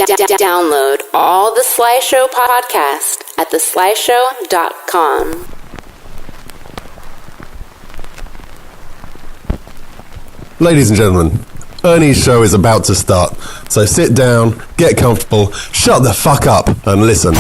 Download all the Sly Show podcast at theslyshow.com. Ladies and gentlemen, Ernie's show is about to start, so sit down, get comfortable, shut the fuck up, and listen.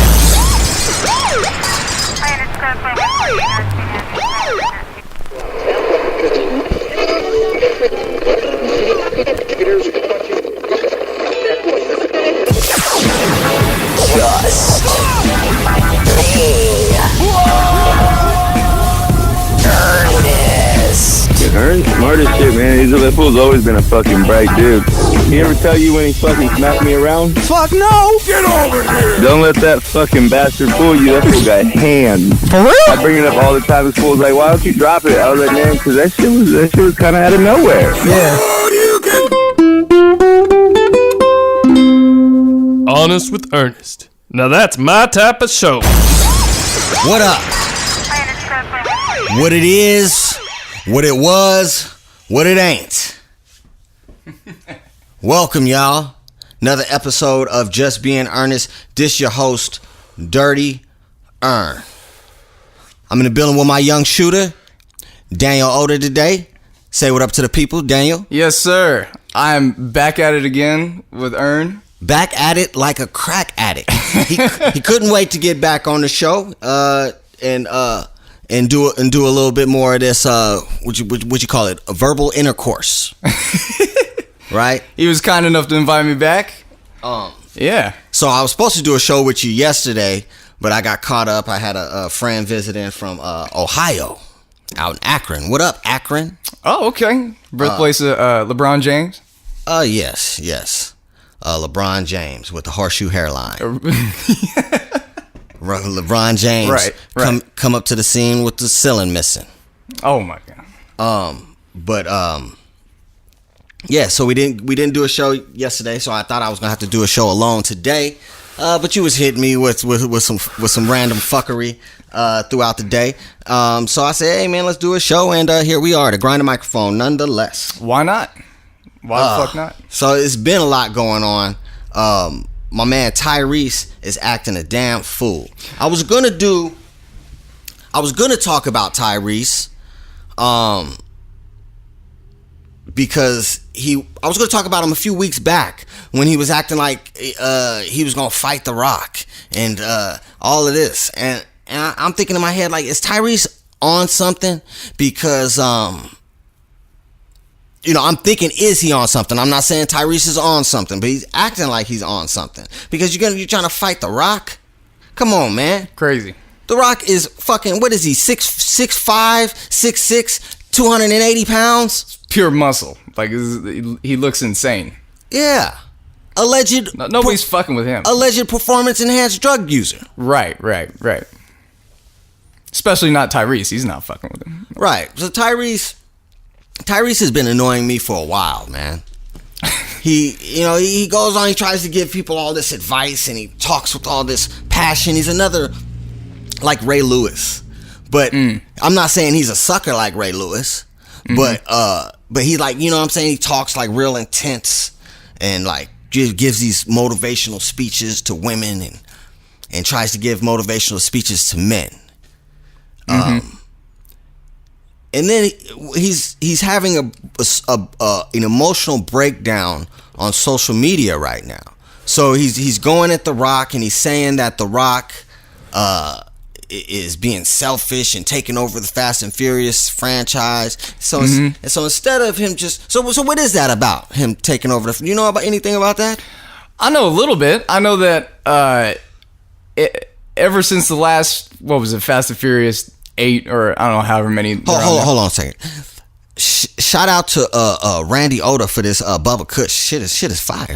Earnest, smart as shit, man. That fool's always been a fucking bright dude. He ever tell you when he fucking smacked me around? Fuck no! Get over here! Don't let that fucking bastard fool you. That fool got hands. For real? I bring it up all the time. This fool's like, why don't you drop it? I was like, man, because that shit was kind of out of nowhere. Yeah. Honest with Earnest. Now that's my type of show. What up? What it is, what it was, what it ain't. Welcome, y'all. Another episode of Just Being Earnest. This your host, Dirty Earn. I'm in the building with my young shooter, Daniel Oda, today. Say what up to the people, Daniel. Yes, sir. I'm back at it again with Earn. Back at it like a crack addict. He couldn't wait to get back on the show and do a little bit more of this. What you call it? A verbal intercourse, right? He was kind enough to invite me back. Yeah. So I was supposed to do a show with you yesterday, but I got caught up. I had a friend visiting from Ohio, out in Akron. What up, Akron? Oh, okay. Birthplace of LeBron James. Yes. LeBron James with the horseshoe hairline. LeBron James, right. Come up to the scene with the ceiling missing. Oh my god. Yeah. So we didn't do a show yesterday, so I thought I was gonna have to do a show alone today. But you was hitting me with some random fuckery throughout the day. So I said, hey man, let's do a show, and here we are, to grind the microphone, nonetheless. Why not? Why the fuck not? So it's been a lot going on. My man Tyrese is acting a damn fool. I was gonna talk about Tyrese, because I was gonna talk about him a few weeks back when he was acting like he was gonna fight The Rock and all of this, and I'm thinking in my head, like, is Tyrese on something? Because I'm thinking, is he on something? I'm not saying Tyrese is on something, but he's acting like he's on something. Because you're trying to fight The Rock? Come on, man. Crazy. The Rock is fucking, what is he, 6'5", 6'6", 280 pounds? Pure muscle. Like, he looks insane. Yeah. Alleged... Nobody's fucking with him. Alleged performance-enhanced drug user. Right. Especially not Tyrese. He's not fucking with him. Right. So Tyrese has been annoying me for a while, man. He goes on, he tries to give people all this advice, and he talks with all this passion. He's another, like, Ray Lewis. But I'm not saying he's a sucker like Ray Lewis. Mm-hmm. But he, like, you know what I'm saying? He talks, like, real intense, and, like, gives these motivational speeches to women, and tries to give motivational speeches to men. Mm-hmm. And then he's having an emotional breakdown on social media right now. So he's going at The Rock, and he's saying that The Rock is being selfish and taking over the Fast and Furious franchise. So so instead of him just so what is that about, him taking over the? You know about anything about that? I know a little bit. I know that ever since the last, what was it, Fast and Furious 8, or I don't know, however many. Hold on a second. Shout out to Randy Oda for this Bubba Kush. Shit is fire.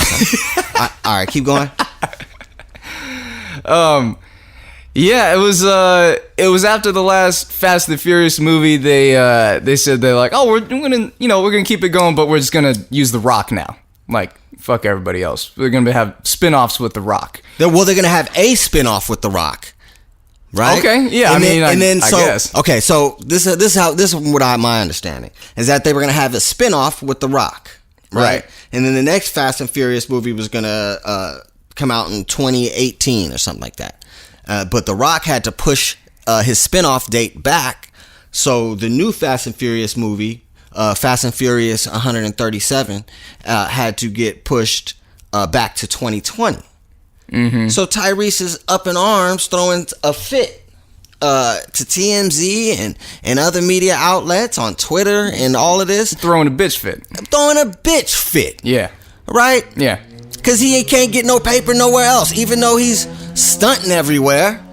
All right, keep going. Yeah, it was after the last Fast and Furious movie. They said they're like, oh, we're gonna keep it going, but we're just gonna use The Rock now. Like, fuck everybody else. We're gonna have spin-offs with The Rock. They're gonna have a spin-off with The Rock. Right. Okay. Yeah. I guess. Okay. So this is what my understanding is, that they were gonna have a spinoff with The Rock, right? And then the next Fast and Furious movie was gonna come out in 2018 or something like that. But The Rock had to push his spinoff date back, so the new Fast and Furious movie, Fast and Furious 137, had to get pushed back to 2020. So Tyrese is up in arms, throwing a fit to TMZ and other media outlets on Twitter and all of this. Throwing a bitch fit. Throwing a bitch fit. Yeah. Right? Yeah. Because he can't get no paper nowhere else, even though he's stunting everywhere.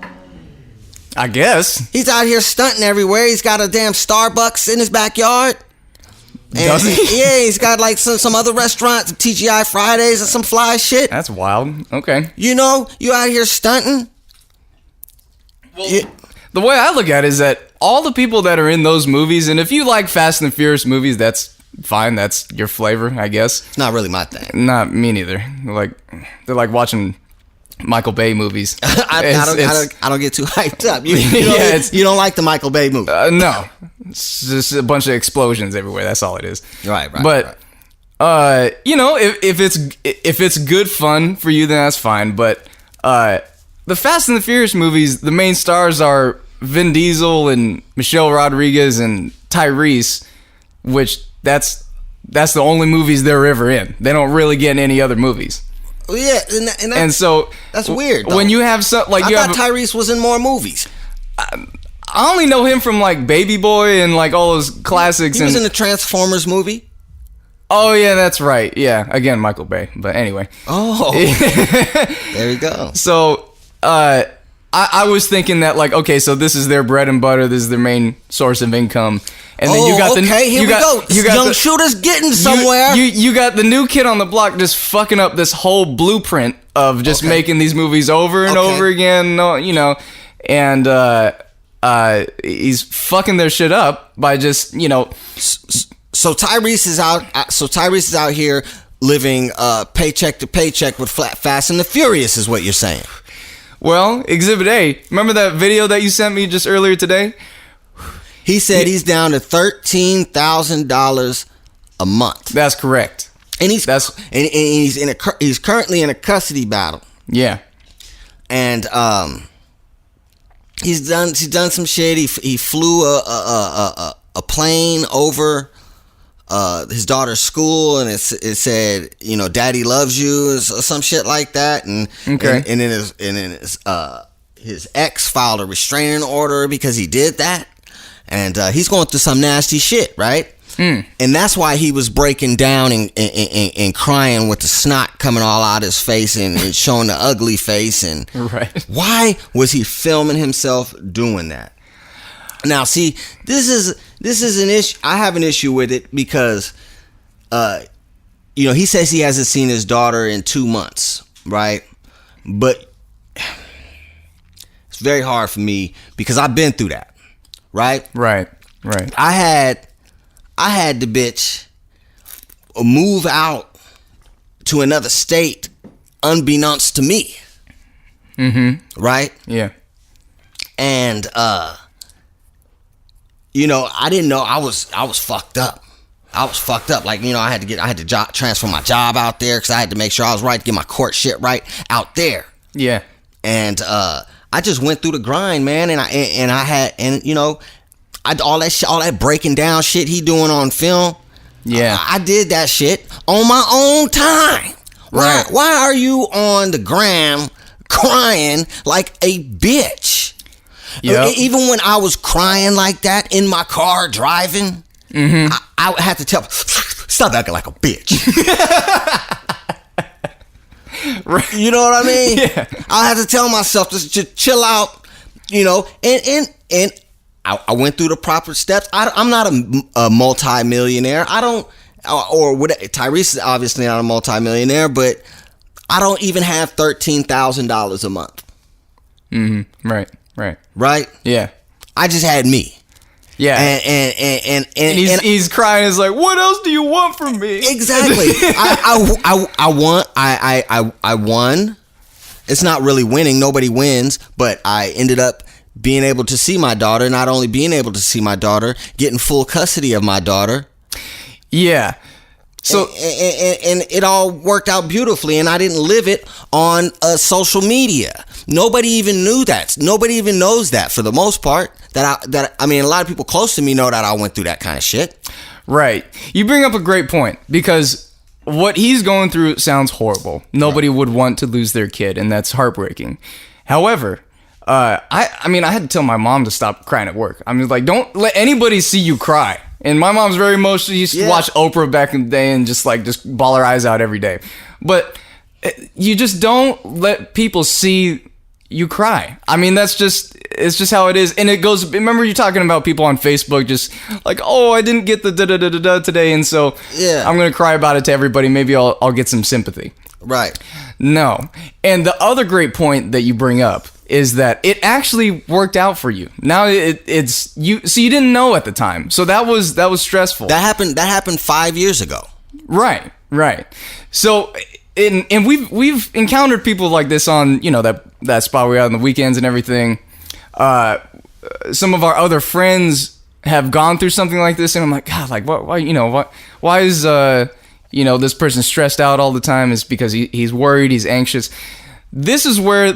I guess. He's out here stunting everywhere. He's got a damn Starbucks in his backyard. And, Does he? Yeah, he's got like some other restaurants, TGI Fridays and some fly shit. That's wild. Okay. You know, you out here stunting. The way I look at it is that all the people that are in those movies, and if you like Fast and Furious movies, that's fine. That's your flavor, I guess. It's not really my thing. Not me neither. They're like watching Michael Bay movies. I don't get too hyped up. Yeah, you don't like the Michael Bay movie. No. It's just a bunch of explosions everywhere. That's all it is. Right. But you know, if it's good fun for you, then that's fine. But the Fast and the Furious movies, the main stars are Vin Diesel and Michelle Rodriguez and Tyrese, which that's the only movies they're ever in. They don't really get in any other movies. Yeah, and so that's weird. Though. When you have some like I thought Tyrese was in more movies. I only know him from like Baby Boy and like all those classics. He was in the Transformers movie. Oh yeah, that's right. Yeah, again Michael Bay. But anyway. Oh, there we go. So I was thinking that like, okay, so this is their bread and butter. This is their main source of income. And then you got here we go. Young shooter's getting somewhere. You got the new kid on the block just fucking up this whole blueprint of just making these movies over and over again. You know, and he's fucking their shit up by just, you know. So Tyrese is out. So Tyrese is out here living paycheck to paycheck with Fast and the Furious, is what you're saying. Well, Exhibit A. Remember that video that you sent me just earlier today? He said he's down to $13,000 a month. That's correct. And he's currently in a custody battle. Yeah. And he's done some shit. He flew a plane over his daughter's school, and it said, you know, "Daddy loves you," or some shit like that. And and then his ex filed a restraining order because he did that. And he's going through some nasty shit, right? And that's why he was breaking down and crying with the snot coming all out his face and showing the ugly face. And why was he filming himself doing that? Now, see, this is an issue. I have an issue with it because, you know, he says he hasn't seen his daughter in 2 months, right? But it's very hard for me because I've been through that. Right. I had the bitch move out to another state unbeknownst to me. Right. Yeah. And you know, I didn't know I was fucked up. I was fucked up. Like, you know, I had to transfer my job out there because I had to make sure I was right to get my court shit right out there. Yeah. And I just went through the grind, man, and you know, all that breaking down shit he doing on film. Yeah, I did that shit on my own time. Right? Why are you on the gram crying like a bitch? Yep. Even when I was crying like that in my car driving, I had to tell, stop acting like a bitch. Right. You know what I mean? Yeah. I had to tell myself to chill out, you know, and I went through the proper steps. I'm not a multi-millionaire. I don't, or what? Tyrese is obviously not a multi-millionaire, but I don't even have $13,000 a month. Right. Yeah. I just had me. Yeah. And he's crying. He's like, what else do you want from me? Exactly. I won. It's not really winning. Nobody wins. But I ended up being able to see my daughter. Not only being able to see my daughter, getting full custody of my daughter. Yeah. So and it all worked out beautifully, and I didn't live it on social media. Nobody even knew that. Nobody even knows that for the most part. I mean, a lot of people close to me know that I went through that kind of shit. Right. You bring up a great point, because what he's going through sounds horrible. Nobody would want to lose their kid, and that's heartbreaking. However, I mean, I had to tell my mom to stop crying at work. I mean, like, don't let anybody see you cry. And my mom's very emotional. She used to watch Oprah back in the day and just bawl her eyes out every day. But you just don't let people see you cry. I mean, it's just how it is. And it goes, remember you talking about people on Facebook just like, oh, I didn't get the da-da-da-da-da today, and so I'm going to cry about it to everybody. Maybe I'll get some sympathy. Right. No. And the other great point that you bring up is that it actually worked out for you. Now it's you. So you didn't know at the time. So that was stressful. That happened 5 years ago. Right. So and we've encountered people like this on, you know, that spot we had on the weekends and everything. Some of our other friends have gone through something like this, and I'm like, God, like why is this person stressed out all the time? Is because he's worried, he's anxious. This is where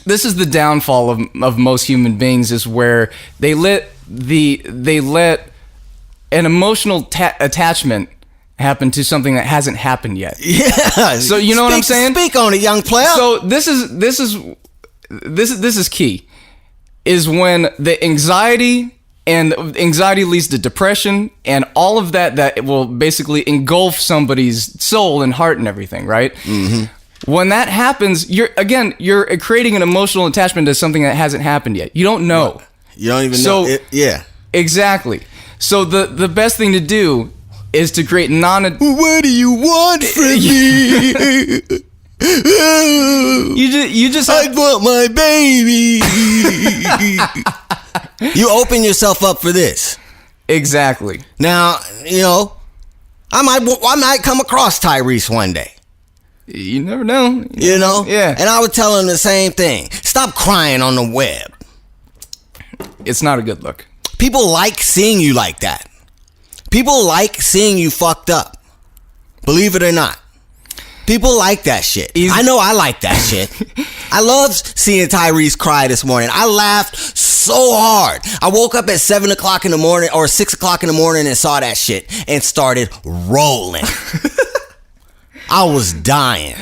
this is the downfall of most human beings, is where they let an emotional attachment happen to something that hasn't happened yet. Yeah. So you know what I'm saying? Speak on it, young player. So this is key. Is when the anxiety leads to depression and all of that will basically engulf somebody's soul and heart and everything, right? Mm-hmm. When that happens, you're creating an emotional attachment to something that hasn't happened yet. You don't know. You don't even know. Yeah. Exactly. So the best thing to do is to create What do you want from me? You just I want my baby. You open yourself up for this. Exactly. Now, you know, I might come across Tyrese one day. You never know. You know? Yeah. And I would tell him the same thing. Stop crying on the web. It's not a good look. People like seeing you like that. People like seeing you fucked up. Believe it or not. People like that shit. I know I like that shit. I love seeing Tyrese cry this morning. I laughed so hard. I woke up at 7 o'clock in the morning or 6 o'clock in the morning and saw that shit and started rolling. I was dying.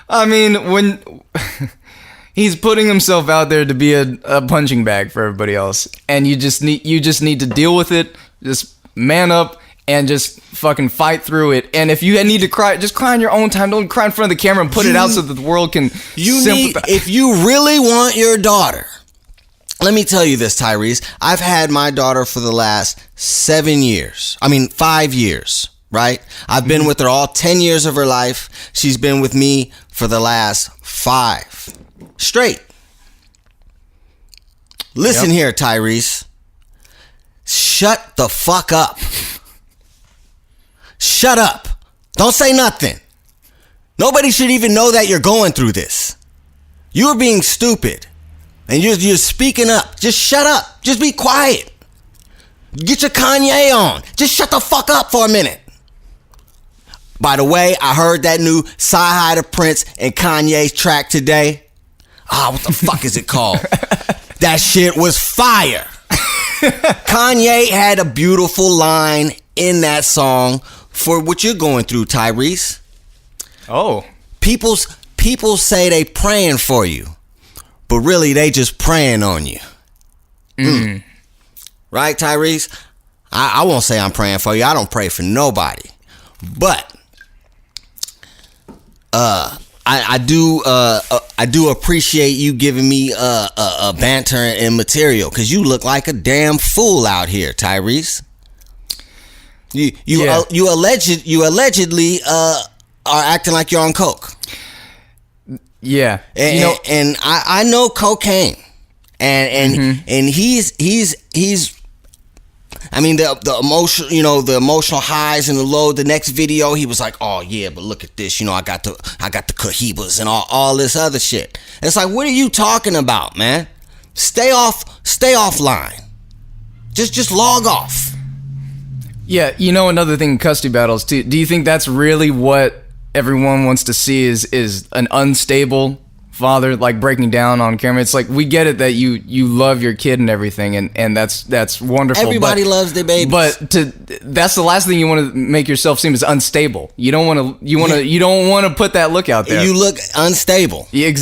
I mean, when he's putting himself out there to be a punching bag for everybody else, and you just need to deal with it. Just man up and just fucking fight through it. And if you need to cry, just cry on your own time. Don't cry in front of the camera and put it out so that the world can sympathize. If you really want your daughter, let me tell you this, Tyrese. I've had my daughter for the last 5 years. Right? I've been with her all 10 years of her life. She's been with me for the last 5 straight. Listen here, Tyrese. Shut the fuck up. Shut up. Don't say nothing. Nobody should even know that you're going through this. You're being stupid. And you're speaking up. Just shut up. Just be quiet. Get your Kanye on. Just shut the fuck up for a minute. By the way, I heard that new Sci-Hi to Prince and Kanye's track today. What the fuck is it called? That shit was fire. Kanye had a beautiful line in that song for what you're going through, Tyrese. Oh. People say they praying for you, but really they just praying on you. Right, Tyrese? I won't say I'm praying for you. I don't pray for nobody. But I do appreciate you giving me a banter and material, because you look like a damn fool out here, Tyrese. You allegedly are acting like you're on coke. Yeah, and I know cocaine, and he's. I mean, the emotional highs and the low. The next video, he was like, "Oh yeah, but look at this. I got the cohibas and all this other shit." It's like, what are you talking about, man? Stay offline. Just log off. Yeah, another thing in custody battles too. Do you think that's really what everyone wants to see is an unstable father, like, breaking down on camera? It's like, we get it that you love your kid and everything, and that's wonderful. Everybody loves their babies. But that's the last thing you want to make yourself seem as unstable. You don't want to put that look out there. You look unstable. You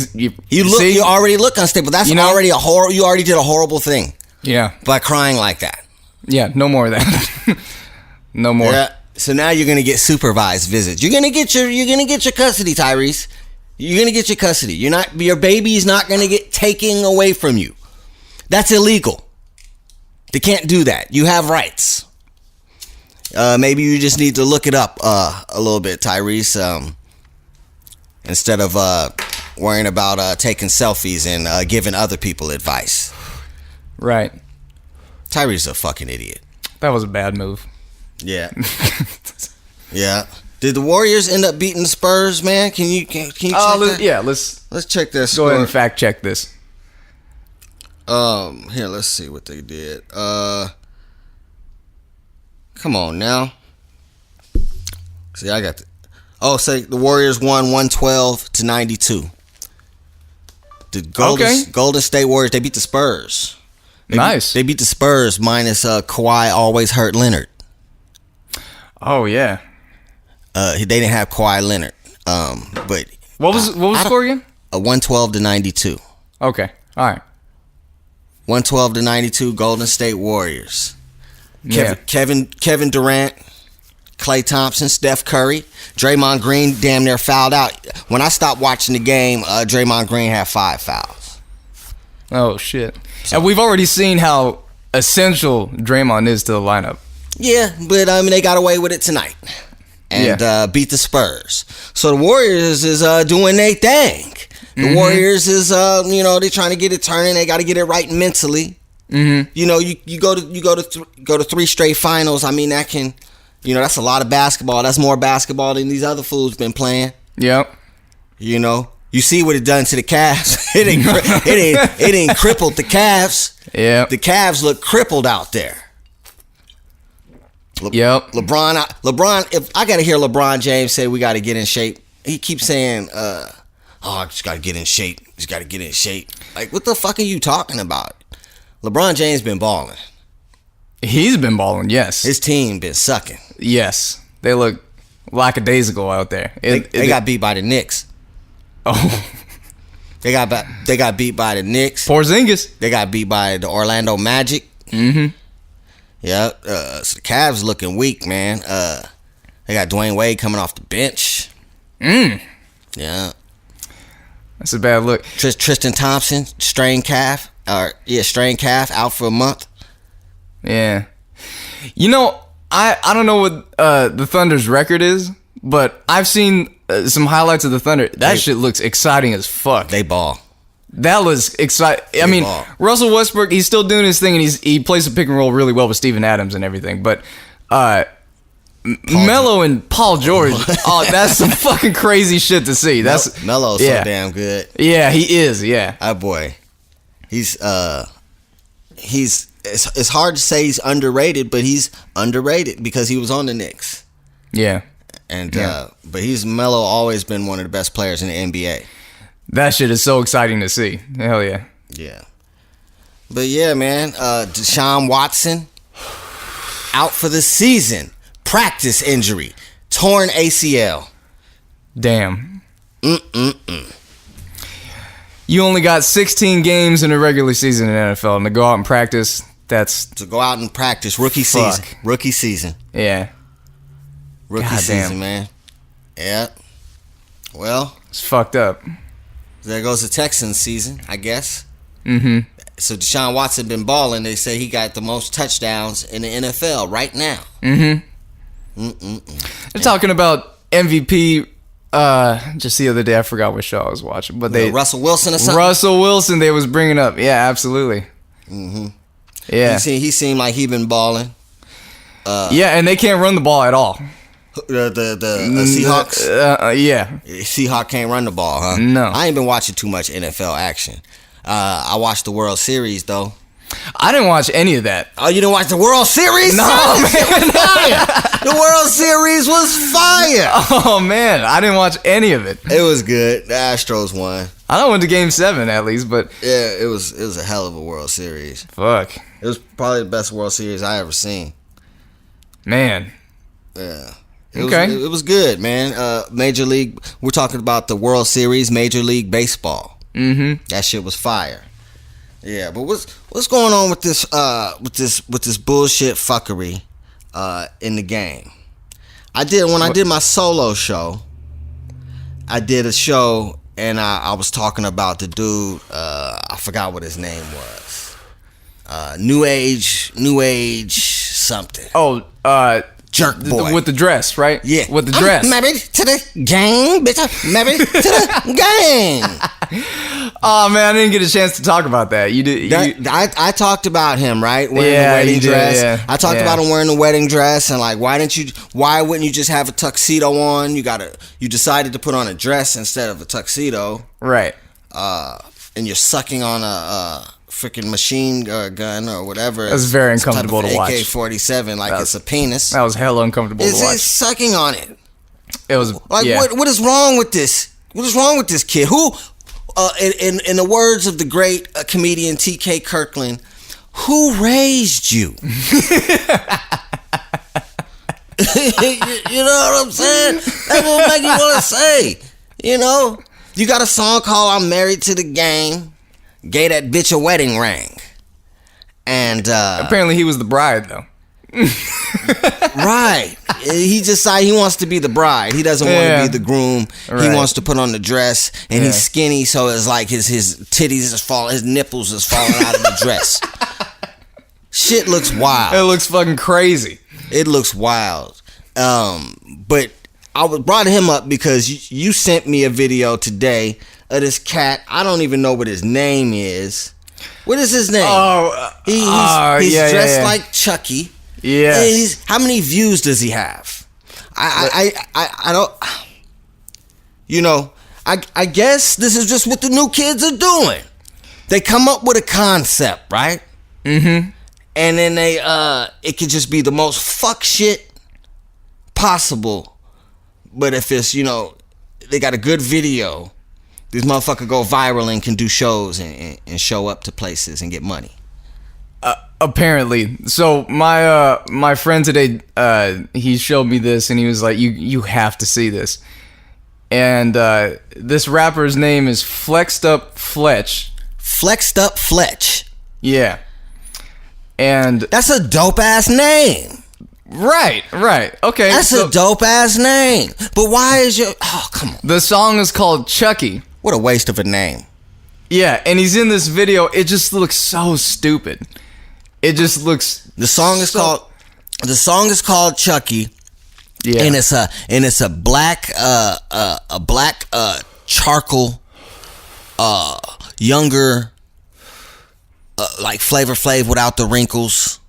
already look unstable. That's already you already did a horrible thing. Yeah. By crying like that. Yeah, no more of that. No more. Yeah. So now you're gonna get supervised visits. You're gonna get your custody, Tyrese. You're gonna get your custody. Your baby's not gonna get taken away from you. That's illegal. They can't do that. You have rights. Maybe you just need to look it up a little bit, Tyrese. Instead of worrying about taking selfies and giving other people advice. Right. Tyrese is a fucking idiot. That was a bad move. Yeah. Yeah. Did the Warriors end up beating the Spurs, man? Can you check that? Yeah, let's check this. Go ahead and fact check this. Here, let's see what they did. Come on now. See, I got say the Warriors won 112-92. The Golden State Warriors, they beat the Spurs. They beat the Spurs minus Kawhi always hurt Leonard. Oh yeah. They didn't have Kawhi Leonard. But what was the score again? 112-92. Okay. All right. 112-92 Golden State Warriors. Yeah. Kevin Durant, Klay Thompson, Steph Curry, Draymond Green damn near fouled out. When I stopped watching the game, Draymond Green had 5 fouls. Oh shit. And we've already seen how essential Draymond is to the lineup. Yeah, but they got away with it tonight. And beat the Spurs. So the Warriors is doing their thing. The Warriors is they're trying to get it turning. They got to get it right mentally. Mm-hmm. You go to 3 straight finals. I mean, that can, that's a lot of basketball. That's more basketball than these other fools been playing. Yep. You see what it done to the Cavs. It ain't crippled the Cavs. Yeah. The Cavs look crippled out there. Yep. LeBron, if I gotta hear LeBron James say we gotta get in shape, he keeps saying, I just gotta get in shape. Just gotta get in shape. Like, what the fuck are you talking about? LeBron James been balling. He's been balling, yes. His team been sucking. Yes. They look lackadaisical out there. They got beat by the Knicks. Oh. They got beat by the Knicks. Porzingis. They got beat by the Orlando Magic. Mm-hmm. Yeah, so the Cavs looking weak, man. They got Dwayne Wade coming off the bench. Yeah. That's a bad look. Tristan Thompson, strained calf, out for a month. Yeah. I don't know what the Thunder's record is, but I've seen some highlights of the Thunder. That shit looks exciting as fuck. They ball. That was exciting. I mean, Russell Westbrook, he's still doing his thing, and he plays the pick and roll really well with Steven Adams and everything. But Melo and Paul George, that's some fucking crazy shit to see. That's Melo's so damn good. Yeah, he is. Yeah, that boy. He's it's hard to say he's underrated, but he's underrated because he was on the Knicks. Yeah, and but Melo always been one of the best players in the NBA. That shit is so exciting to see. Hell yeah. Yeah. But yeah, man, Deshaun Watson out for the season. Practice injury. Torn ACL. Damn. You only got 16 games in a regular season in the NFL, and to go out and practice, that's... To go out and practice. Rookie season. Yeah. Rookie season, man. Yeah. Well. It's fucked up. There goes the Texans season, I guess. Mm-hmm. So Deshaun Watson been balling. They say he got the most touchdowns in the NFL right now. Mm-hmm. They're talking about MVP. Just the other day, I forgot what show I was watching, but Russell Wilson or something. Russell Wilson, they was bringing up. Yeah, absolutely. Mm-hmm. Yeah. He seemed like he been balling. Yeah, and they can't run the ball at all. The Seahawks? Yeah. Seahawks can't run the ball, huh? No. I ain't been watching too much NFL action. I watched the World Series, though. I didn't watch any of that. Oh, you didn't watch the World Series? No, man. The World Series was fire. Oh man, I didn't watch any of it. It was good. The Astros won. I went to Game 7 at least, but Yeah, it was a hell of a World Series. fuck, It was probably the best World Series I ever seen. man. Yeah. Okay. It was good, man. Major League. We're talking about the World Series, Major League Baseball. Mm-hmm. That shit was fire. Yeah, but what's going on with this bullshit fuckery in the game? I did my solo show. I did a show and I was talking about the dude. I forgot what his name was. New age something. Oh, Jerk boy with the dress, right? Yeah, with the dress. I'm married to the gang, bitch. I'm married to the gang. Oh man, I didn't get a chance to talk about that. You did. I talked about him, right? Wearing the Yeah, wedding you did, dress. yeah. I talked Yeah. about him wearing the wedding dress and like why wouldn't you just have a tuxedo on? You decided to put on a dress instead of a tuxedo. Right. And you're sucking on a freaking machine gun or whatever. That's very Some type uncomfortable of to watch. AK-47 like it's a penis. That was hella uncomfortable It's to watch. sucking on it. It was Like yeah. what is wrong with this? What is wrong with this kid? Who, in the words of the great comedian T.K. Kirkland, who raised you? You know what I'm saying? That's what make you want to say. You know, you got a song called "I'm Married to the Game." Gave that bitch a wedding ring, and Apparently, he was the bride though. right. He decided he wants to be the bride. He doesn't want Yeah. to be the groom. He Right. wants to put on the dress, and Yeah. he's skinny, so it's like his titties is falling, his nipples is falling out of the dress. Shit looks It wild. looks fucking crazy. It looks wild. But I brought him up because you sent me a video today of this cat. I don't even know what his name is. What is his name? He's yeah, dressed yeah. like Chucky. Yes. And how many views does he have? I don't. You know, I guess this is just what the new kids are doing. They come up with a concept, right? Mm-hmm. And then it could just be the most fuck shit possible. But if it's, they got a good video, this motherfucker go viral and can do shows and show up to places and get money. Apparently. So my friend today, he showed me this and he was like, you have to see this. And this rapper's name is Flexed Up Fletch. Flexed Up Fletch. Yeah. And That's a dope ass name. right. Okay. That's a dope ass name. But why is oh, come on. The song is called Chucky. What a waste of a name. Yeah, and he's in this video. It just looks so stupid. It just looks. The song is called Chucky. Yeah. And it's a black charcoal younger like Flavor Flav without the wrinkles.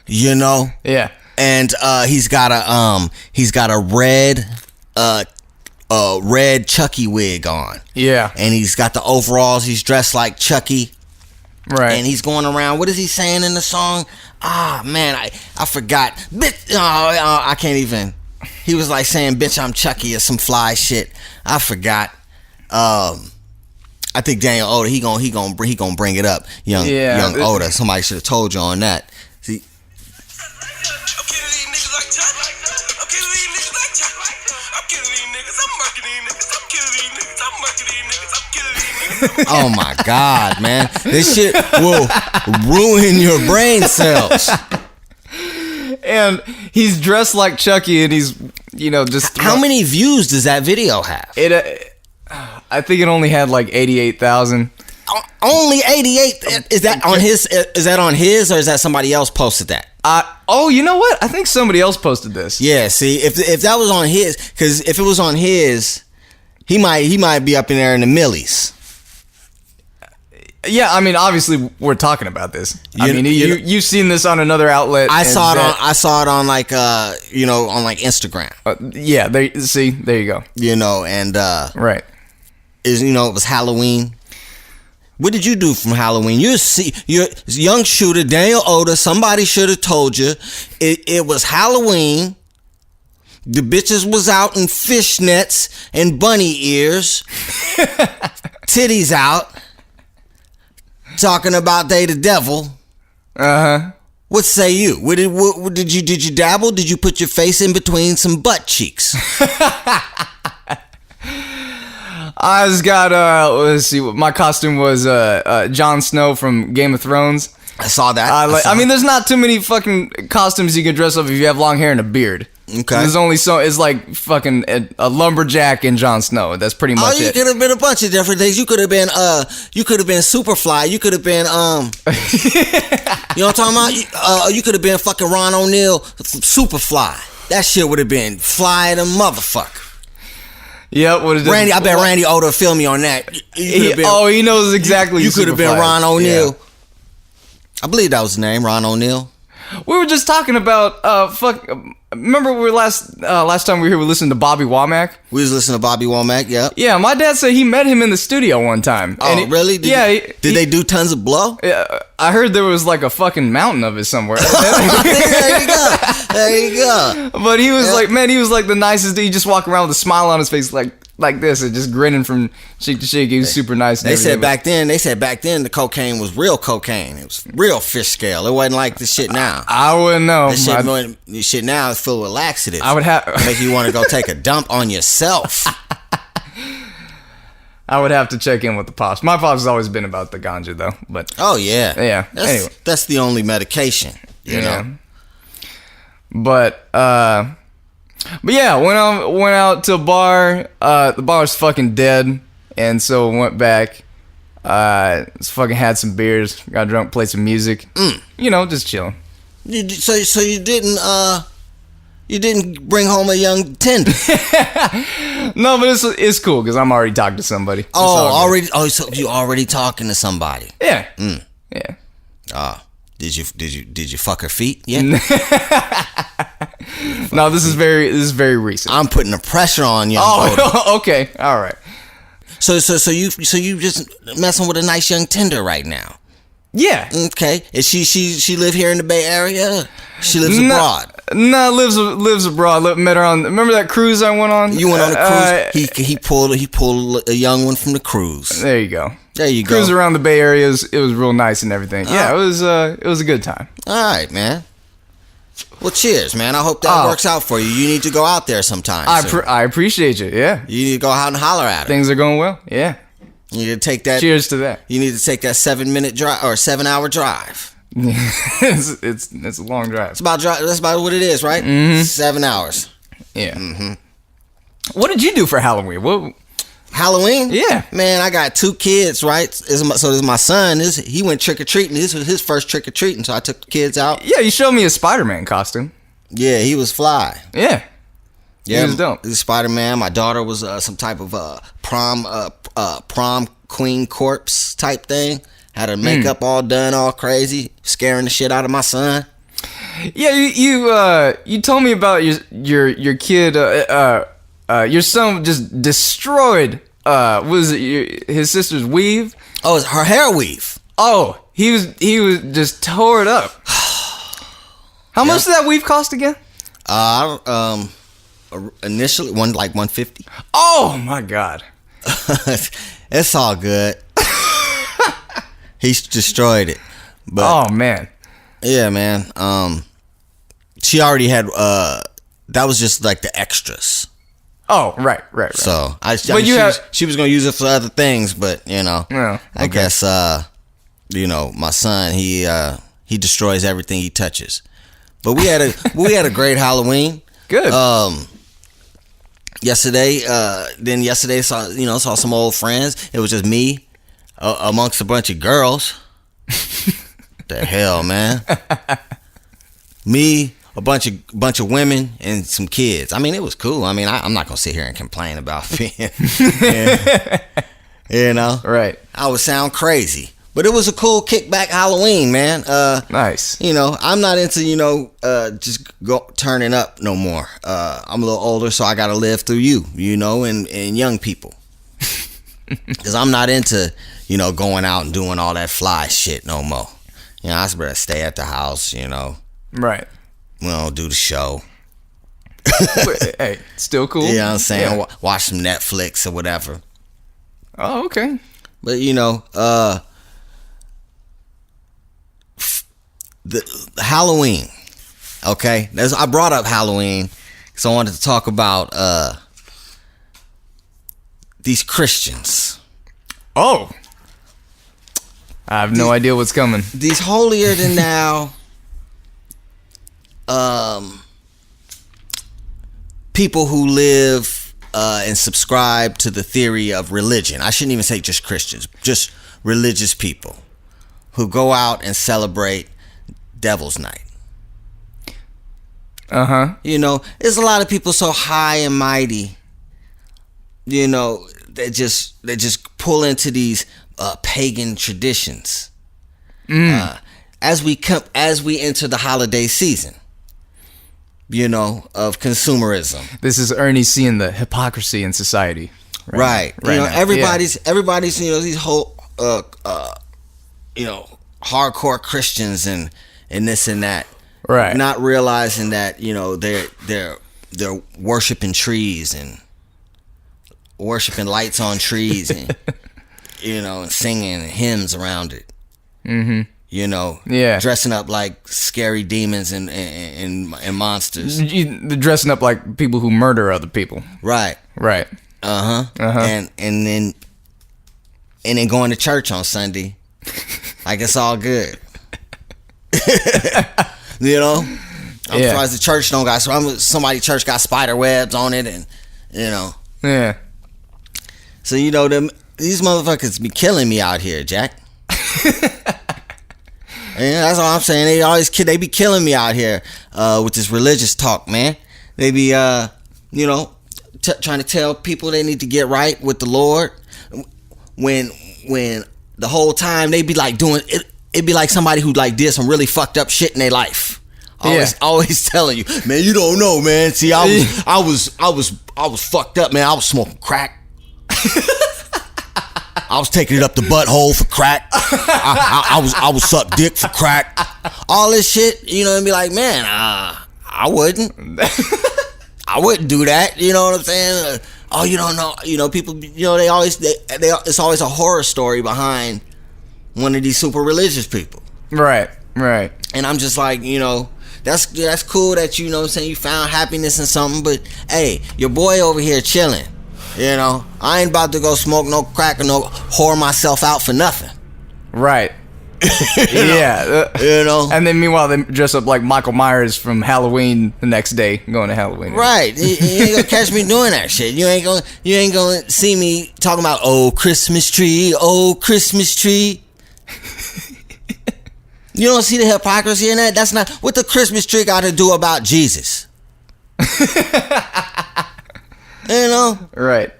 Yeah. And he's got a red Chucky wig on. Yeah. And he's got the overalls. He's dressed like Chucky. Right. And he's going around. What is he saying in the song? Ah, man, I forgot. Bitch, I can't even. He was like saying, "Bitch, I'm Chucky" or some fly shit. I forgot. I think Daniel Oda, he gonna bring it up. Young Oda. Somebody should have told you on that. See. Oh my God, man. This shit will ruin your brain cells. And he's dressed like Chucky, and he's, just. How many views does that video have? I think it only had like 88,000. Only 88. Is that on his? Is that on his, or is that somebody else posted that? Oh, you know what? I think somebody else posted this. Yeah. See, if that was on his, because if it was on his, he might be up in there in the millies. Yeah, I mean, obviously we're talking about this. You've seen this on another outlet. I saw it on like on like Instagram. Yeah, there you go. And Right. it was Haloween. What did you do from Halloween? You're a young shooter, Daniel Oda. Somebody should have told you it was Halloween. The bitches was out in fishnets and bunny ears, titties out, talking about they the devil. What say you? What did you dabble? Did you put your face in between some butt cheeks? I just got let's see, my costume was Jon Snow from Game of Thrones. I saw that. I mean, there's not too many fucking costumes you can dress up if you have long hair and a beard. Okay. There's only it's like fucking a lumberjack and Jon Snow. That's pretty much it. You could have been a bunch of different things. You could have been Superfly. You could have been you know what I'm talking about? You could have been fucking Ron O'Neal, Superfly. That shit would have been fly the motherfucker. Yep. Randy, I bet Randy Oda film me on that. He knows exactly. You could have been Ron O'Neal. Yeah. I believe that was his name, Ron O'Neal. We were just talking about remember we were last time we were here we listened to Bobby Womack. We was listening to Bobby Womack, yeah. Yeah, my dad said he met him in the studio one time. Oh, really? Did they do tons of blow? I heard there was like a fucking mountain of it somewhere. There you go. But he was he was like the nicest dude. He just walked around with a smile on his face like this and just grinning from cheek to cheek. He was super nice. They said back then the cocaine was real cocaine. It was real fish scale. It wasn't like the shit now. I wouldn't know. This shit now is filled with laxatives. I would have make you want to go take a dump on yourself. I would have to check in with the pops. My pops has always been about the ganja though. But oh yeah. That's the only medication. You know. But yeah, went out to a bar. The bar was fucking dead, and so went back. Just fucking had some beers, got drunk, played some music. You know, just chilling. So you didn't bring home a young tender? No, but it's cool because I'm already talking to somebody. So you already talking to somebody? Yeah. Yeah. Did you fuck her feet? Yeah. No, this is very recent. I'm putting the pressure on young. Oh, okay, all right. So you just messing with a nice young tender right now? Yeah. Okay. Is she live here in the Bay Area? She lives abroad. No, lives abroad. Met her on. Remember that cruise I went on? You went on a cruise. He pulled a young one from the cruise. There you go. Cruise around the Bay Area. It was real nice and everything. Yeah, it was a good time. All right, man. Well, cheers, man. I hope that works out for you. You need to go out there sometime. I appreciate you. Yeah. You need to go out and holler at her. Things are going well. Yeah. You need to take that. Cheers to that. You need to take that 7-minute drive or 7-hour drive. it's a long drive. That's about what it is, right? Mm-hmm. 7 hours. Yeah. Mm-hmm. What did you do for Halloween? Halloween? Yeah. Man, I got 2 kids, right? So this is my son. He went trick-or-treating. This was his first trick-or-treating, so I took the kids out. Yeah, you showed me a Spider-Man costume. Yeah, he was fly. Yeah. Yeah, he was dope. He was Spider-Man. My daughter was some type of prom queen corpse type thing. Had her makeup all done, all crazy, scaring the shit out of my son. Yeah, you told me about your kid. Your son just destroyed. Was it his sister's weave? Oh, it's her hair weave. Oh, he was just tore it up. How much did that weave cost again? Initially like $150. Oh my god. It's all good. He's destroyed it. But oh man. Yeah, man. She already had that was just like the extras. Oh, right. So she was gonna use it for other things, but I guess my son he destroys everything he touches. But we had a great Halloween. Good. Yesterday saw some old friends. It was just me amongst a bunch of girls. The hell, man. Me, a bunch of women, and some kids. I mean, it was cool. I mean, I'm not gonna sit here and complain about being, right. I would sound crazy, but it was a cool kickback Halloween, man. Nice. I'm not into just turning up no more. I'm a little older, so I gotta live through you, and young people. Because I'm not into, going out and doing all that fly shit no more. I just better stay at the house, Right. We don't do the show. Hey, still cool. You know what I'm saying? Yeah. Watch some Netflix or whatever. Oh, okay. But, the Halloween, okay? I brought up Halloween because I wanted to talk about these Christians. Oh. I have no idea what's coming. These holier than thou people who live and subscribe to the theory of religion. I shouldn't even say just Christians, just religious people who go out and celebrate Devil's Night. There's a lot of people so high and mighty, they just pull into these pagan traditions as we enter the holiday season, of consumerism. This is Ernie seeing the hypocrisy in society. Right. Now. Everybody's these whole hardcore Christians and this and that. Right. Not realizing that, they're worshiping trees and worshiping lights on trees and and singing hymns around it. Yeah. Dressing up like scary demons and monsters. They're dressing up like people who murder other people. Right. Right. And then going to church on Sunday like it's all good. I'm surprised the church don't got somebody church got spider webs on it and Yeah. So these motherfuckers be killing me out here, Jack. Yeah, that's all I'm saying. They be killing me out here with this religious talk, man. They be trying to tell people they need to get right with the Lord when the whole time they be like doing it. It'd be like somebody who like did some really fucked up shit in their life. Always telling you, man, you don't know, man. See, I was fucked up, man. I was smoking crack. I was taking it up the butthole for crack. I was suck dick for crack. All this shit, and be like, man, I wouldn't. I wouldn't do that. You know what I'm saying? Oh, you don't know. People. It's always a horror story behind one of these super religious people. Right. Right. And I'm just like, that's cool that you found happiness in something, but hey, your boy over here chilling. I ain't about to go smoke no crack or no whore myself out for nothing. Right. Yeah. And then meanwhile they dress up like Michael Myers from Halloween the next day, going to Halloween. Right. You ain't gonna catch me doing that shit. You ain't gonna see me talking about oh Christmas tree. You don't see the hypocrisy in that? That's not what the Christmas tree got to do about Jesus. Right.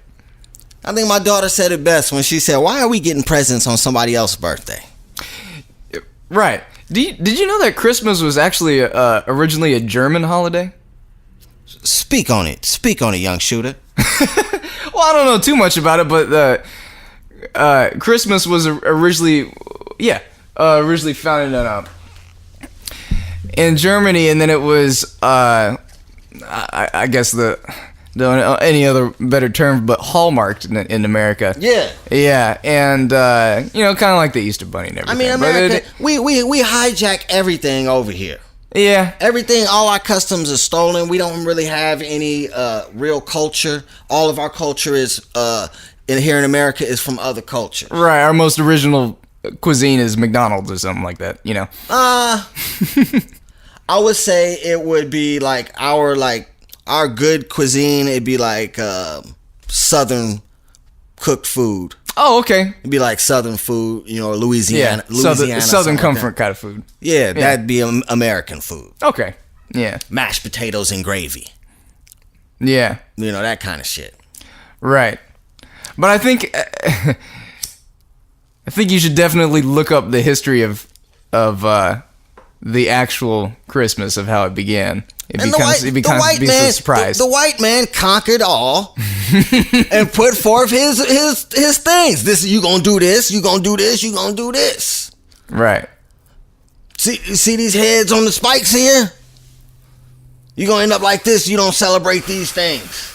I think my daughter said it best when she said, "Why are we getting presents on somebody else's birthday?" Right. Did you know that Christmas was actually originally a German holiday? Speak on it, young shooter. Well, I don't know too much about it, but Christmas was originally founded in Germany, and then it was I guess don't know any other better term, but hallmarked in America. Yeah, and kind of like the Easter Bunny and everything. I mean, America, we hijack everything over here. Yeah, everything, all our customs is stolen. We don't really have any real culture. All of our culture is here in America is from other cultures. Right, our most original cuisine is McDonald's or something like that. I would say it would be like our good cuisine, it'd be like Southern cooked food. Oh, okay. It'd be like Southern food, Louisiana. Southern comfort kind of food. Yeah, that'd be American food. Okay. Yeah. Mashed potatoes and gravy. Yeah. That kind of shit. Right. But I think you should definitely look up the history of the actual Christmas, of how it began. It becomes a surprise. The white man conquered all and put forth his things. This, you gonna do this, you gonna do this, you gonna do this. Right. See these heads on the spikes here? You gonna end up like this. You don't celebrate these things.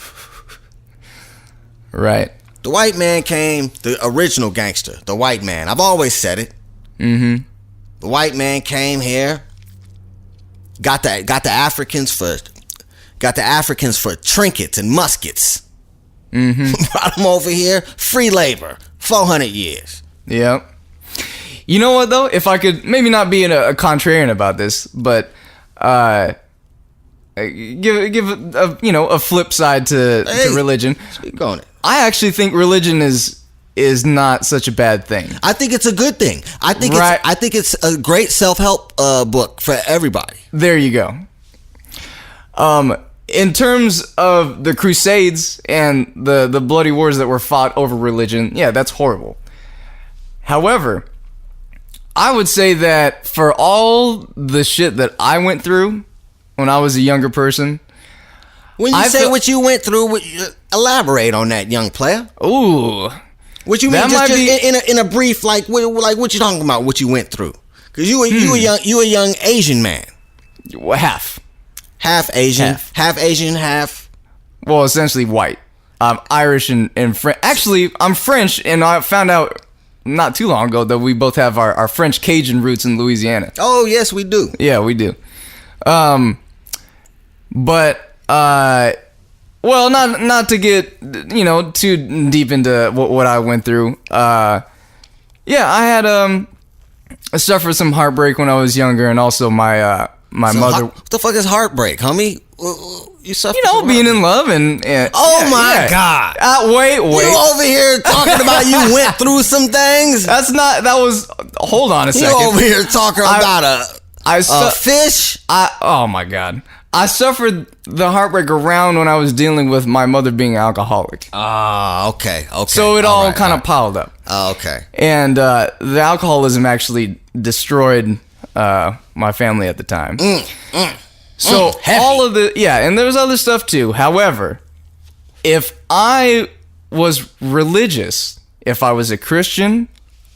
Right. The white man came, the original gangster, the white man. I've always said it. Mm-hmm. The white man came here, got the Africans for trinkets and muskets. Mm-hmm. Brought them over here, free labor, 400 years. Yep. You know what though? If I could maybe not be a contrarian about this, but give a flip side to religion. Speak on it. I actually think religion is not such a bad thing. I think it's a good thing. I think it's a great self-help book for everybody. There you go. In terms of the Crusades and the bloody wars that were fought over religion, yeah, that's horrible. However, I would say that for all the shit that I went through when I was a younger person, when you say what you went through, elaborate on that, young player. Ooh. What you mean? Just in a brief, like what you talking about? What you went through? Because you a young Asian man. Half Asian, half Asian, half. Well, essentially white. I'm Irish and French. Actually, I'm French, and I found out not too long ago that we both have our French Cajun roots in Louisiana. Oh yes, we do. Yeah, we do. Well, not to get too deep into what I went through. Yeah, I had I suffered some heartbreak when I was younger, and also my mother. What the fuck is heartbreak, homie? You suffered. Being in love and oh my God! Wait. You over here talking about you went through some things? Hold on a second. You over here talking about a fish? Oh my God. I suffered the heartbreak around when I was dealing with my mother being alcoholic. Okay. So it all kind of piled up. Okay. And the alcoholism actually destroyed my family at the time. So all of and there was other stuff too. However, if I was religious, if I was a Christian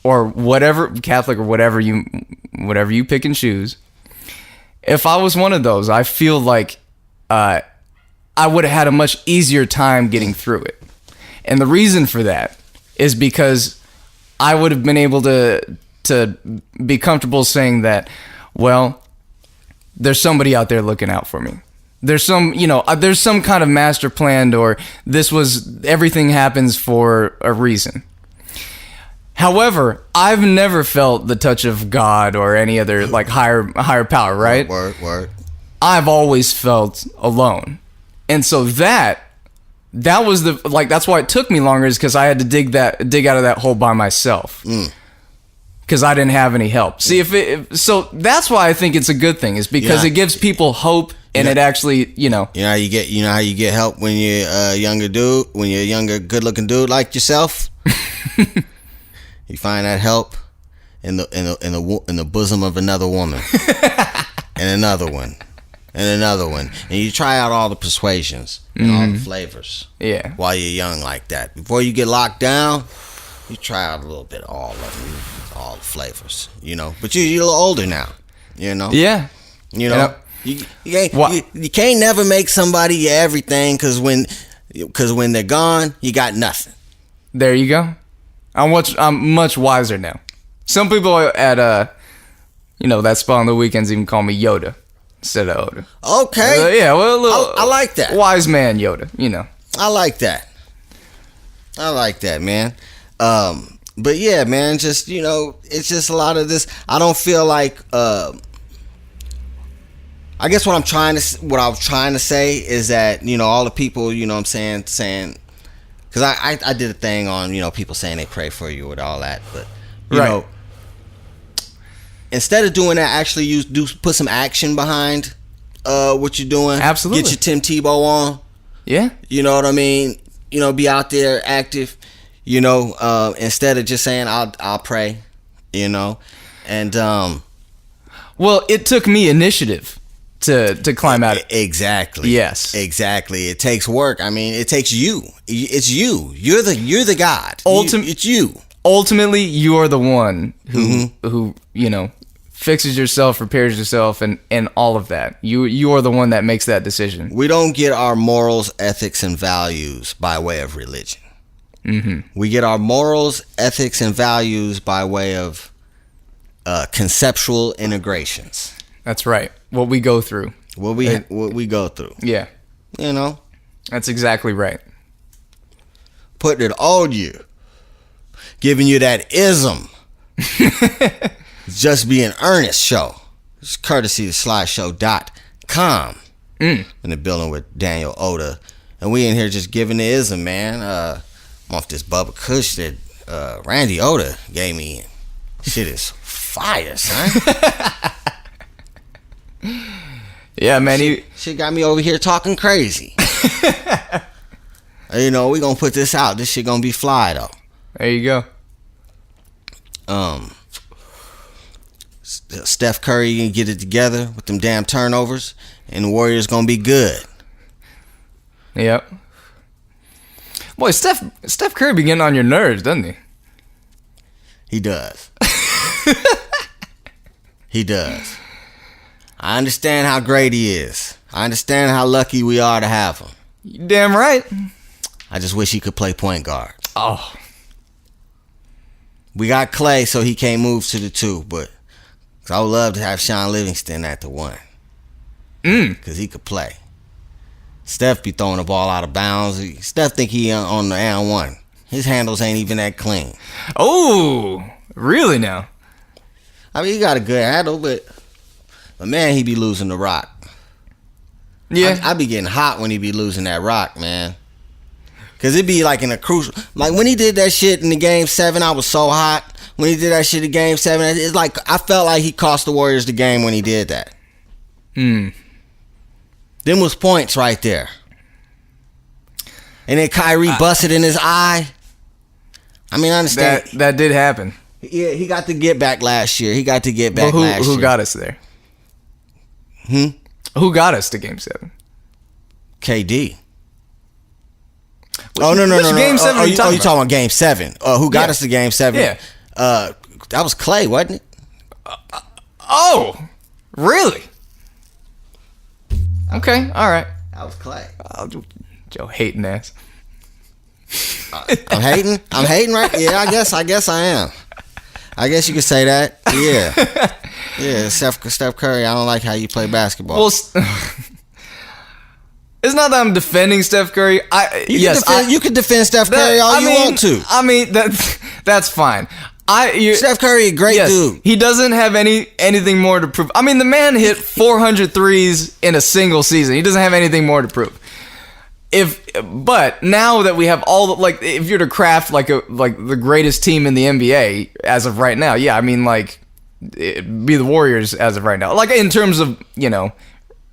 or whatever, Catholic or whatever you pick and choose, if I was one of those, I feel like I would have had a much easier time getting through it. And the reason for that is because I would have been able to be comfortable saying that, well, there's somebody out there looking out for me. There's some kind of master plan, or everything happens for a reason. However, I've never felt the touch of God or any other like higher power, right? Word. I've always felt alone. And so that was that's why it took me longer, is because I had to dig out of that hole by myself. Because I didn't have any help. See, so that's why I think it's a good thing, is because it gives people hope, and it actually, You know how you get help when you're a younger dude, good-looking dude like yourself. You find that help in the bosom of another woman, and another one, and you try out all the persuasions and all the flavors. Yeah. While you're young like that, before you get locked down, you try out a little bit of all of them, all the flavors. But you're a little older now. Yeah. You can't never make somebody your everything, because when they're gone, you got nothing. There you go. I'm much wiser now. Some people at that spot on the weekends even call me Yoda instead of Oda. Okay. I like that. Wise man Yoda, I like that, man. But yeah, man, just it's just a lot of this. I don't feel like I guess what I was trying to say is that all the people I'm saying. Because I did a thing on, people saying they pray for you with all that. But, you know, instead of doing that, actually put some action behind what you're doing. Absolutely. Get your Tim Tebow on. Yeah. You know what I mean? Be out there active, instead of just saying, I'll pray, And, well, it took me initiative to climb out. Exactly. Yes. Exactly. It takes work. I mean, it takes you. It's you. You're the god. It's you. Ultimately, you're the one who fixes yourself, repairs yourself, and all of that. You are the one that makes that decision. We don't get our morals, ethics, and values by way of religion. We get our morals, ethics, and values by way of conceptual integrations. That's right. What we go through. What we go through. Yeah. You know? That's exactly right. Putting it on you. Giving you that ism. Just be an Earnest show. It's courtesy of slideshow.com. In the building with Daniel Oda. And we in here just giving the ism, man. I'm off this Bubba Kush that Randy Oda gave me. Shit is fire, son. Yeah, man. Shit got me over here talking crazy. You know, we gonna put this out. This shit gonna be fly, though. There you go. Steph Curry can get it together with them damn turnovers, and the Warriors gonna be good. Yep. Boy, Steph Curry be getting on your nerves, doesn't he? He does. He does. I understand how great he is. I understand how lucky we are to have him. You damn right. I just wish he could play point guard. Oh. We got Clay, so he can't move to the 2, but I would love to have Sean Livingston at the 1. Because he could play. Steph be throwing the ball out of bounds. Steph think he on the and 1. His handles ain't even that clean. Oh, really now? I mean, he got a good handle, but man, he be losing the rock. Yeah. I be getting hot when he be losing that rock, man. Because it be like in a crucial... Like when he did that shit in the Game 7, I was so hot. When he did that shit in Game 7, it's like I felt like he cost the Warriors the game when he did that. Them was points right there. And then Kyrie busted in his eye. I mean, I understand. That did happen. Yeah, he got to get back last year. He got to get back last year. Who got us there? Who got us to Game 7? KD. Oh, no. Game 7 are you talking talking about Game 7? Who got us to Game 7? Yeah. That was Clay, wasn't it? Oh, really? Okay, all right. That was Clay. Joe hating ass. I'm hating? I'm hating, right? Yeah, I guess I am. I guess you could say that. Yeah. Yeah, Steph Curry, I don't like how you play basketball. Well, it's not that I'm defending Steph Curry. You can defend Steph Curry all you want to. I mean, that's fine. Steph Curry, a great dude. He doesn't have anything more to prove. I mean, the man hit 400 threes in a single season. He doesn't have anything more to prove. But now that we have if you're to craft like the greatest team in the NBA as of right now, yeah, I mean, like, it'd be the Warriors as of right now. Like, in terms of,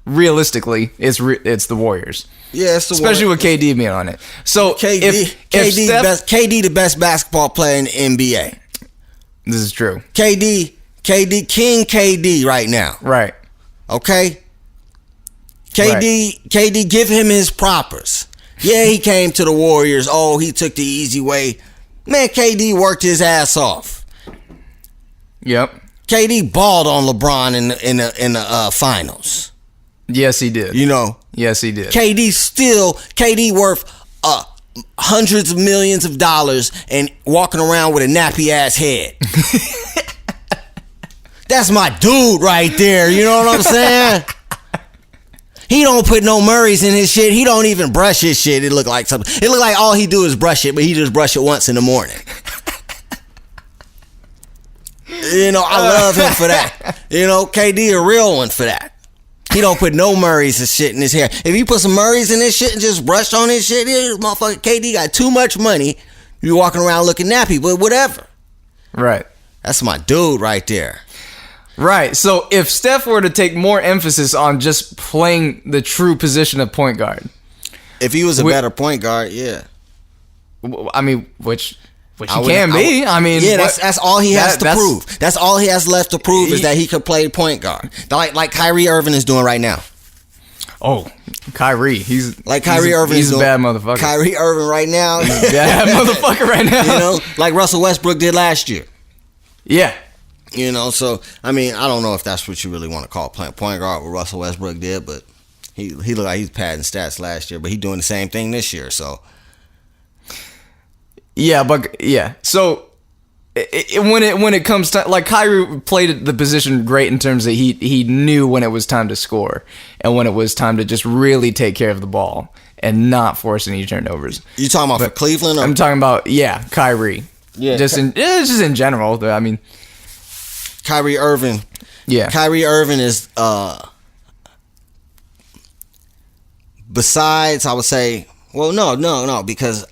realistically, it's the Warriors. Yeah, it's the especially Warriors. with KD being on it. So KD the best basketball player in the NBA. This is true. KD, King KD right now. Right. Okay? KD, give him his propers. Yeah, he came to the Warriors. Oh, he took the easy way. Man, KD worked his ass off. Yep. KD balled on LeBron in the finals. Yes, he did. Yes, he did. KD worth hundreds of millions of dollars and walking around with a nappy ass head. That's my dude right there. You know what I'm saying? He don't put no Murrays in his shit. He don't even brush his shit. It look like something. It look like all he do is brush it, but he just brush it once in the morning. I love him for that. KD a real one for that. He don't put no Murrays and shit in his hair. If he put some Murrays in his shit and just brushed on his shit, motherfucker, KD got too much money. You walking around looking nappy, but whatever. Right. That's my dude right there. Right. So if Steph were to take more emphasis on just playing the true position of point guard. If he was a better point guard, yeah. I mean, which Which he can be. I mean, yeah, that's all he has to that's- prove. That's all he has left to prove is that he could play point guard, like Kyrie Irving is doing right now. Oh, Kyrie. He's Irving. He's a bad motherfucker. Kyrie Irving right now. He's a bad motherfucker right now. You know, like Russell Westbrook did last year. Yeah. You know, so I mean, I don't know if that's what you really want to call playing point guard, what Russell Westbrook did, but he looked like he's padding stats last year, but he's doing the same thing this year. So Yeah, but yeah. So when it comes to like Kyrie played the position great in terms of he knew when it was time to score and when it was time to just really take care of the ball and not force any turnovers. you talking about for Cleveland? Or? I'm talking about Kyrie. Yeah, just in general. I mean, Kyrie Irving. yeah. Kyrie Irving is besides, I would say, well, no, because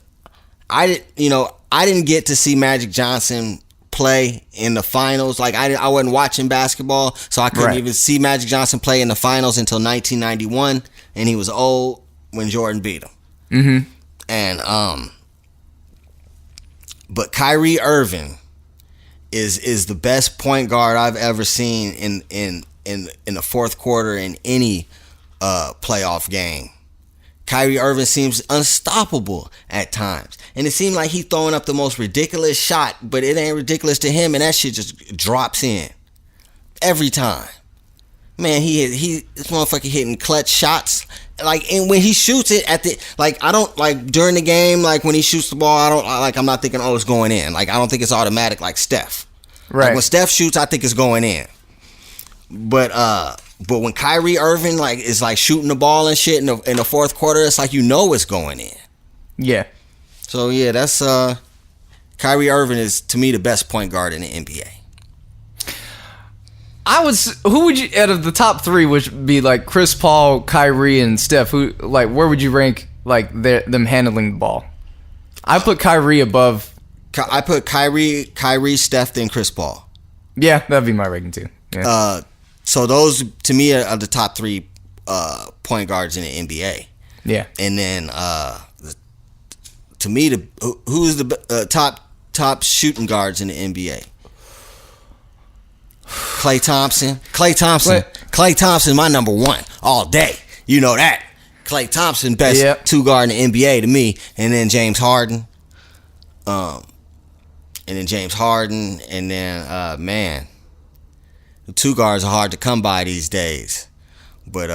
I didn't get to see Magic Johnson play in the finals. Like I wasn't watching basketball, so I couldn't even see Magic Johnson play in the finals until 1991, and he was old when Jordan beat him. Mm-hmm. And but Kyrie Irving is the best point guard I've ever seen in the fourth quarter in any playoff game. Kyrie Irving seems unstoppable at times. And it seemed like he's throwing up the most ridiculous shot, but it ain't ridiculous to him, and that shit just drops in. Every time. Man, this motherfucker hitting clutch shots. Like, and when he shoots it I don't, like, during the game, like, when he shoots the ball, I'm not thinking, oh, it's going in. Like, I don't think it's automatic like Steph. Right. Like, when Steph shoots, I think it's going in. But when Kyrie Irving is shooting the ball and shit in the fourth quarter, it's like it's going in. Yeah. So yeah, that's Kyrie Irving is to me the best point guard in the NBA. Who would you out of the top three, which would be like Chris Paul, Kyrie, and Steph? Where would you rank them handling the ball? I put Kyrie above. I put Kyrie, Steph, then Chris Paul. Yeah, that'd be my ranking too. Yeah. So those to me are the top three point guards in the NBA. Yeah. And then to me, who's the top shooting guards in the NBA? Klay Thompson, my number one all day. You know that. Klay Thompson, best two guard in the NBA to me, and then James Harden. And then man, the two guards are hard to come by these days. But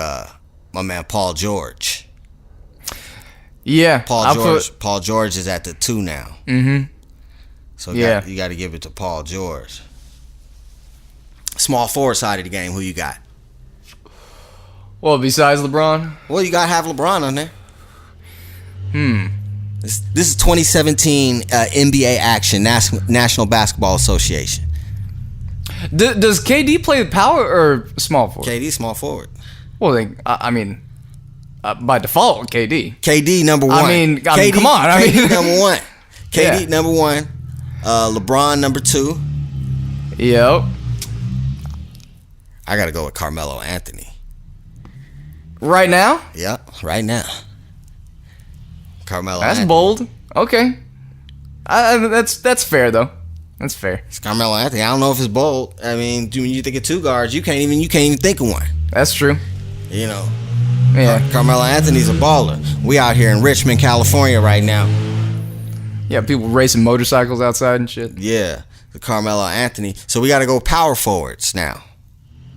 my man Paul George. Yeah, Paul George is at the 2 now. Mm-hmm. So you got to give it to Paul George. Small forward side of the game, who you got? Well, besides LeBron? Well, you got to have LeBron on there. This is 2017 NBA action, National Basketball Association. Does KD play power or small forward? KD, small forward. Well, I mean, by default, KD. KD number one. I mean, come on. KD number one. KD number one. LeBron number 2. Yep. I got to go with Carmelo Anthony. Right now? Yep, right now. Carmelo That's Anthony. bold. Okay. That's fair, though. That's fair. It's Carmelo Anthony. I don't know if it's bold. I mean, when you think of two guards, you can't even think of one. That's true. You know. Yeah. Carmelo Anthony's a baller. We out here in Richmond, California right now. Yeah, people racing motorcycles outside and shit. Yeah, the Carmelo Anthony. So we got to go power forwards now.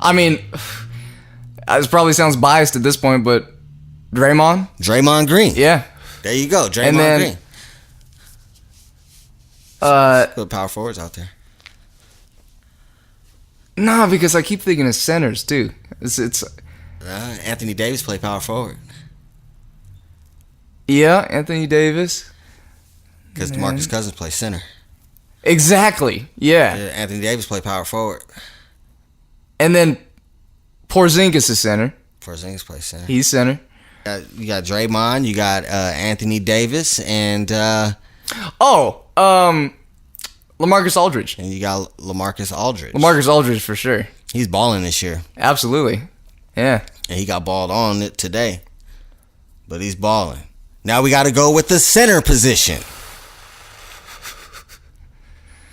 I mean, this probably sounds biased at this point, but Draymond Green. Yeah. There you go, Draymond Green. Put power forwards out there. Nah, because I keep thinking of centers too. It's Anthony Davis play power forward. Yeah, Anthony Davis. Because DeMarcus Cousins play center. Exactly. Yeah. Anthony Davis play power forward. And then Porzingis is center. Porzingis plays center. He's center. You got Draymond. You got Anthony Davis and LaMarcus Aldridge. And you got LaMarcus Aldridge. LaMarcus Aldridge for sure. He's balling this year. Absolutely. Yeah. And he got balled on it today. But he's balling. Now we got to go with the center position.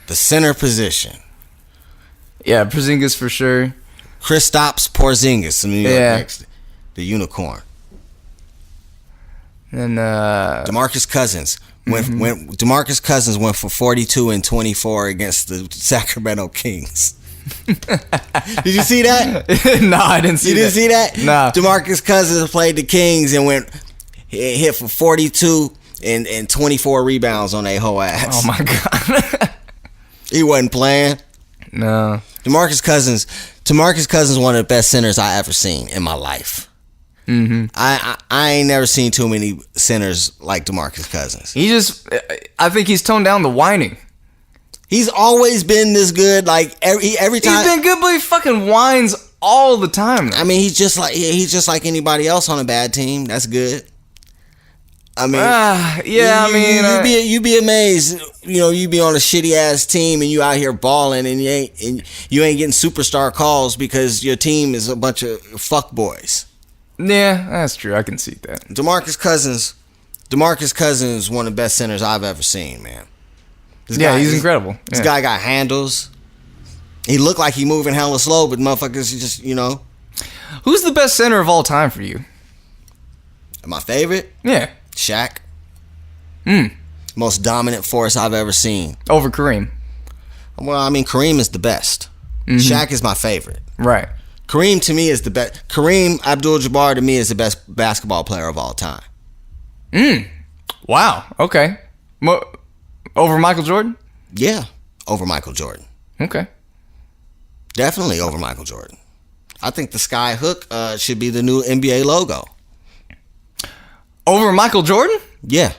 The center position. Yeah, Porzingis for sure. Kristaps Porzingis, the New York Knicks, the unicorn. And DeMarcus Cousins. When DeMarcus Cousins went for 42 and 24 against the Sacramento Kings. Did you see that? No, I didn't see that. You didn't see that? Nah. DeMarcus Cousins played the Kings and hit for 42 and 24 rebounds on their whole ass. Oh my god. He wasn't playing. No. DeMarcus Cousins, one of the best centers I ever seen in my life. Mm-hmm. I ain't never seen too many centers like DeMarcus Cousins. I think he's toned down the whining. He's always been this good. Like every time He's been good, but he fucking whines all the time. I mean, he's just like anybody else on a bad team. That's good. I mean, you'd be amazed. You know, you be on a shitty ass team and you out here balling and you ain't getting superstar calls because your team is a bunch of fuck boys. Yeah, that's true. I can see that. DeMarcus Cousins, one of the best centers I've ever seen, man. He's incredible. This guy got handles. He looked like he moving hella slow, but motherfuckers just, you know. Who's the best center of all time for you? My favorite? Yeah. Shaq. Most dominant force I've ever seen. Over Kareem. Well, I mean, Kareem is the best. Shaq is my favorite. Right. Kareem to me is the best. Kareem Abdul-Jabbar to me is the best basketball player of all time. Wow. Okay. Over Michael Jordan? Yeah, over Michael Jordan. Okay. Definitely over Michael Jordan. I think the sky hook should be the new NBA logo. Over Michael Jordan? Yeah.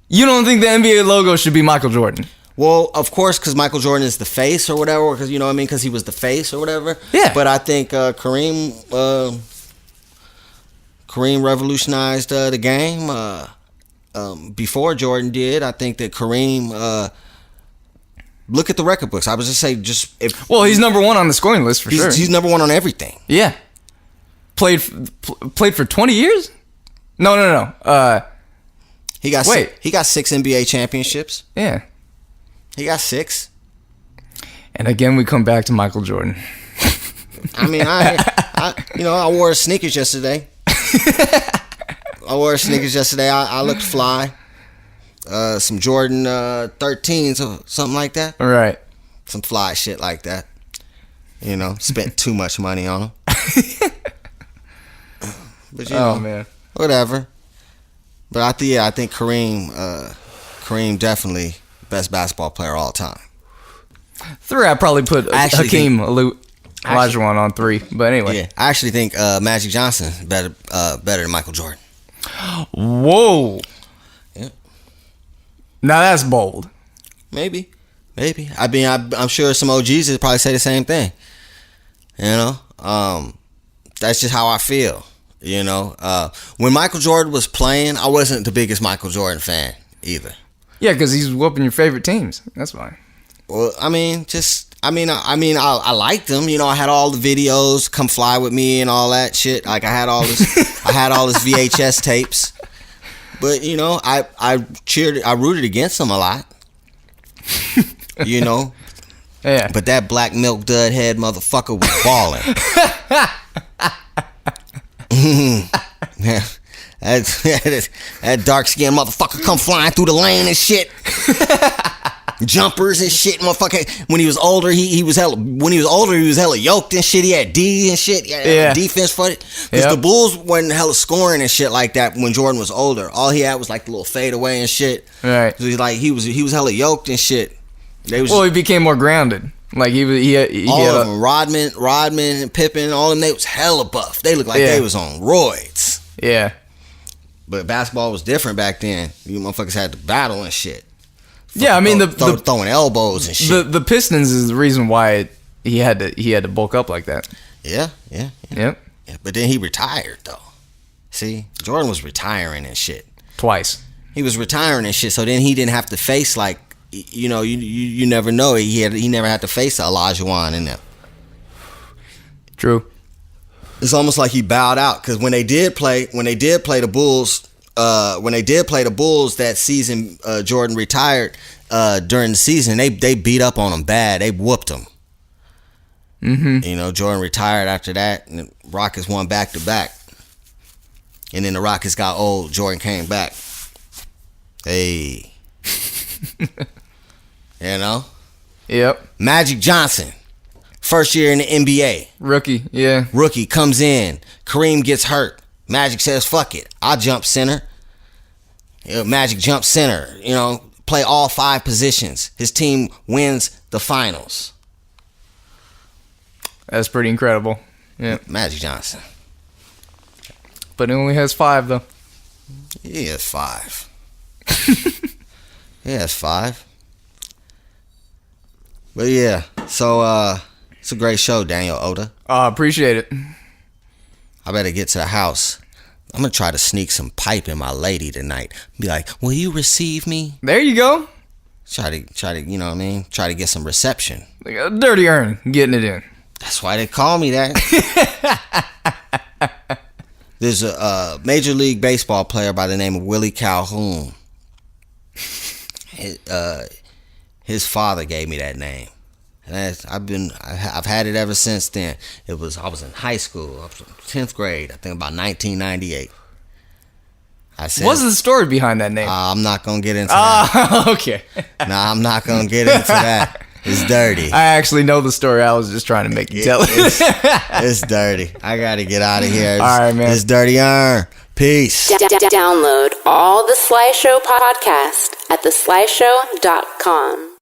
You don't think the NBA logo should be Michael Jordan? Well, of course, because Michael Jordan is the face or whatever, because you know what I mean, because he was the face or whatever. Yeah. But I think Kareem revolutionized the game before Jordan did. I think that Kareem. Look at the record books. I was just saying, he's number one on the scoring list for sure. He's number one on everything. Yeah. Played for 20 years? No. He got 6 NBA championships. Yeah. He got 6. And again, we come back to Michael Jordan. I mean, I wore sneakers yesterday. I looked fly. Some Jordan 13s or something like that. All right. Some fly shit like that. You know, spent too much money on them. But you know, man, whatever. But I think Kareem definitely best basketball player of all time. 3, I'd probably put Hakeem Olajuwon on 3. But anyway, yeah, I actually think Magic Johnson better than Michael Jordan. Whoa. Yeah. Now that's bold. Maybe. I mean, I'm sure some OGs would probably say the same thing. You know, that's just how I feel. You know, when Michael Jordan was playing, I wasn't the biggest Michael Jordan fan either. Yeah, because he's whooping your favorite teams. That's why. Well, I liked him. You know, I had all the videos, Come Fly With Me and all that shit. Like I had all this VHS tapes. But, you know, I rooted against him a lot. You know? Yeah. But that black milk dud head motherfucker was balling. Yeah. That dark skinned motherfucker come flying through the lane and shit. Jumpers and shit, motherfucker. When he was older, he was hella yoked and shit. He had D and shit. Yeah. Defense for it. Because the Bulls wasn't hella scoring and shit like that when Jordan was older. All he had was like the little fadeaway and shit. Right. So he was hella yoked and shit. He became more grounded. Like he had of them, Rodman and Pippen, all of them, they was hella buff. They looked like they was on roids. Yeah. But basketball was different back then. You motherfuckers had to battle and shit. Yeah, I mean throwing elbows and shit. The Pistons is the reason why he had to bulk up like that. Yeah. Yep. Yeah, but then he retired though. See, Jordan was retiring and shit. Twice. He was retiring and shit, so then he didn't have to face like, you know, you never know. He never had to face Olajuwon in them. True. It's almost like he bowed out because when they did play the Bulls that season, Jordan retired. during the season, they beat up on him bad. They whooped him. Jordan retired after that, and the Rockets won back-to-back. And then the Rockets got old. Jordan came back. Hey. Yep. Magic Johnson, first year in the NBA. Rookie comes in. Kareem gets hurt. Magic says, fuck it. I'll jump center. Magic jumps center. Play all 5 positions. His team wins the finals. That's pretty incredible. Yeah. Magic Johnson. But he only has 5, though. He has 5. He has 5. But yeah, so it's a great show, Daniel Oda. Appreciate it. I better get to the house. I'm gonna try to sneak some pipe in my lady tonight. Be like, will you receive me? There you go. Try to, you know what I mean? Try to get some reception. Like a dirty earn, getting it in. That's why they call me that. There's a Major League Baseball player by the name of Willie Calhoun. His father gave me that name. And I've had it ever since then. I was in high school, up to 10th grade, I think about 1998. What's the story behind that name? I'm not gonna get into that. Okay. Nah, I'm not gonna get into that. It's dirty. I actually know the story. I was just trying to make you tell it. It's dirty. I gotta get out of here. All right, man. It's dirty. Peace. Download all the Sly Show podcast at theslyshow.com.